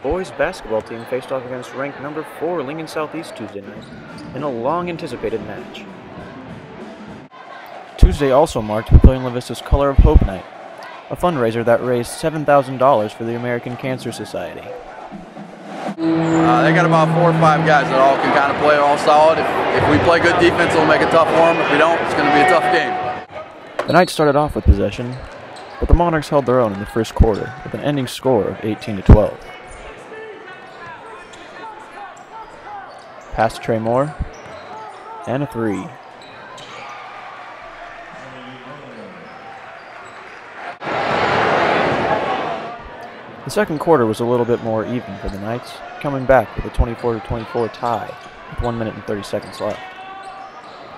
boys basketball team faced off against ranked number 4 Lincoln Southeast Tuesday night in a long-anticipated match. Tuesday also marked Papillion-La Vista's Color of Hope Night, a fundraiser that raised $7,000 for the American Cancer Society. They got about 4 or 5 guys that all can kind of play all solid. If we play good defense, it'll make it tough for them. If we don't, it's going to be a tough game. The night started off with possession, but the Monarchs held their own in the first quarter with an ending score of 18-12. Pass to Trey Moore, and a 3. The second quarter was a little bit more even for the Knights, coming back with a 24-24 tie with 1 minute and 30 seconds left.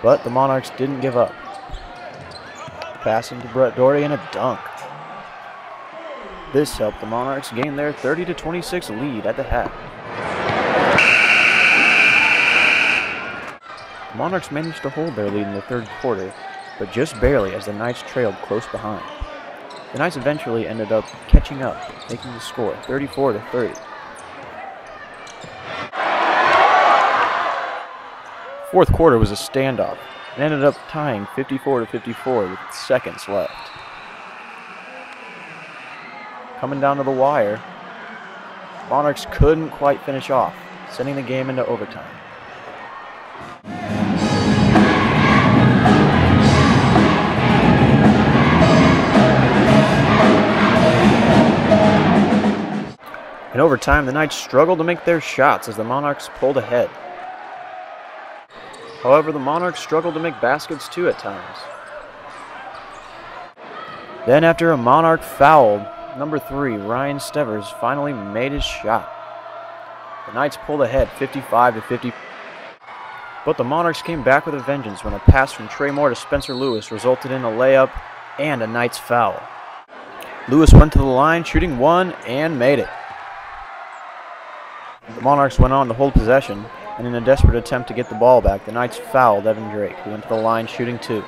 But the Monarchs didn't give up. Passing to Brett Doherty and a dunk. This helped the Monarchs gain their 30-26 lead at the half. The Monarchs managed to hold their lead in the third quarter, but just barely as the Knights trailed close behind. The Knights eventually ended up catching up, making the score 34-30. Fourth quarter was a standoff and ended up tying 54-54 with seconds left. Coming down to the wire, Monarchs couldn't quite finish off, sending the game into overtime. In overtime, the Knights struggled to make their shots as the Monarchs pulled ahead. However, the Monarchs struggled to make baskets too at times. Then after a Monarch foul, number 3, Ryan Stevers, finally made his shot. The Knights pulled ahead 55-50. But the Monarchs came back with a vengeance when a pass from Trey Moore to Spencer Lewis resulted in a layup and a Knights foul. Lewis went to the line, shooting 1 and made it. The Monarchs went on to hold possession, and in a desperate attempt to get the ball back, the Knights fouled Evan Drake, who went to the line shooting 2.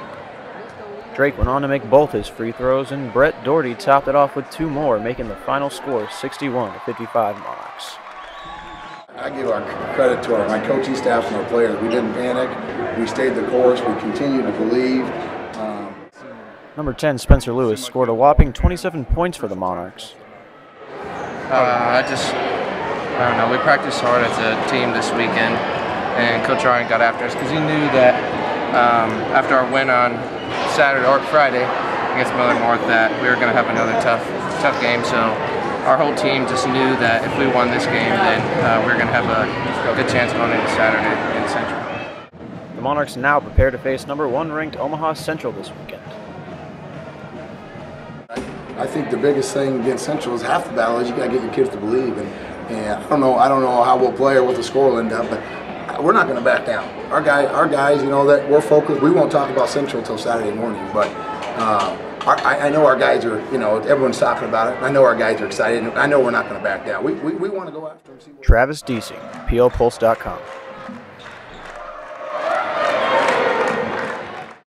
Drake went on to make both his free throws, and Brett Doherty topped it off with 2 more, making the final score 61-55 Monarchs. I give our credit to my coaching staff and our players. We didn't panic. We stayed the course. We continued to believe. Number 10, Spencer Lewis, scored a whopping 27 points for the Monarchs. I don't know, we practiced hard as a team this weekend, and Coach Ryan got after us because he knew that after our win on Saturday or Friday against Miller North that we were going to have another tough game. So our whole team just knew that if we won this game, then we were going to have a good chance going into Saturday in Central. The Monarchs now prepare to face number 1 ranked Omaha Central this weekend. I think the biggest thing against Central is half the battle is you got to get your kids to believe. And I don't know how we'll play or what the score will end up, but we're not going to back down. Our guys, you know, that we're focused. We won't talk about Central until Saturday morning, but I know our guys are, you know, everyone's talking about it. I know our guys are excited, and I know we're not going to back down. We want to go after them. Travis Deasing, PLPulse.com.